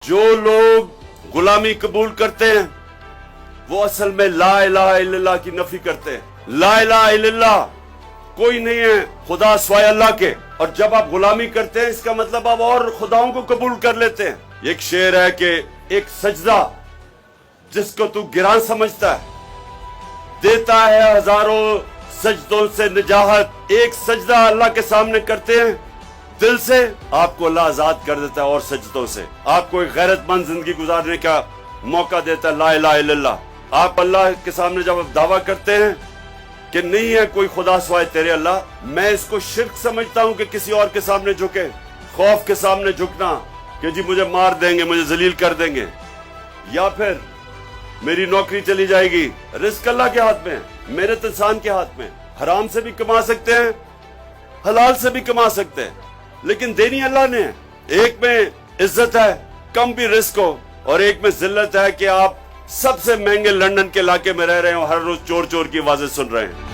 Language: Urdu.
جو لوگ غلامی قبول کرتے ہیں وہ اصل میں لا الہ الا اللہ کی نفی کرتے ہیں۔ لا الہ الا اللہ کوئی نہیں ہے خدا سوائے اللہ کے، اور جب آپ غلامی کرتے ہیں اس کا مطلب آپ اور خداؤں کو قبول کر لیتے ہیں۔ ایک شعر ہے کہ ایک سجدہ جس کو تو گراں سمجھتا ہے دیتا ہے ہزاروں سجدوں سے نجاحت۔ ایک سجدہ اللہ کے سامنے کرتے ہیں دل سے، آپ کو اللہ آزاد کر دیتا ہے اور سجدوں سے، آپ کو ایک غیرت مند زندگی گزارنے کا موقع دیتا ہے۔ لا الہ الا اللہ، آپ اللہ کے سامنے جب آپ دعویٰ کرتے ہیں کہ نہیں ہے کوئی خدا سوائے تیرے اللہ، میں اس کو شرک سمجھتا ہوں کہ کسی اور کے سامنے جھکے، خوف کے سامنے جھکنا کہ جی مجھے مار دیں گے، مجھے ذلیل کر دیں گے، یا پھر میری نوکری چلی جائے گی۔ رزق اللہ کے ہاتھ میں ہے، محنت انسان کے ہاتھ میں۔ حرام سے بھی کما سکتے ہیں، حلال سے بھی کما سکتے ہیں، لیکن دینی اللہ نے ہے۔ ایک میں عزت ہے کم بھی رزق ہو، اور ایک میں ذلت ہے کہ آپ سب سے مہنگے لندن کے علاقے میں رہ رہے ہیں اور ہر روز چور چور کی آوازیں سن رہے ہیں۔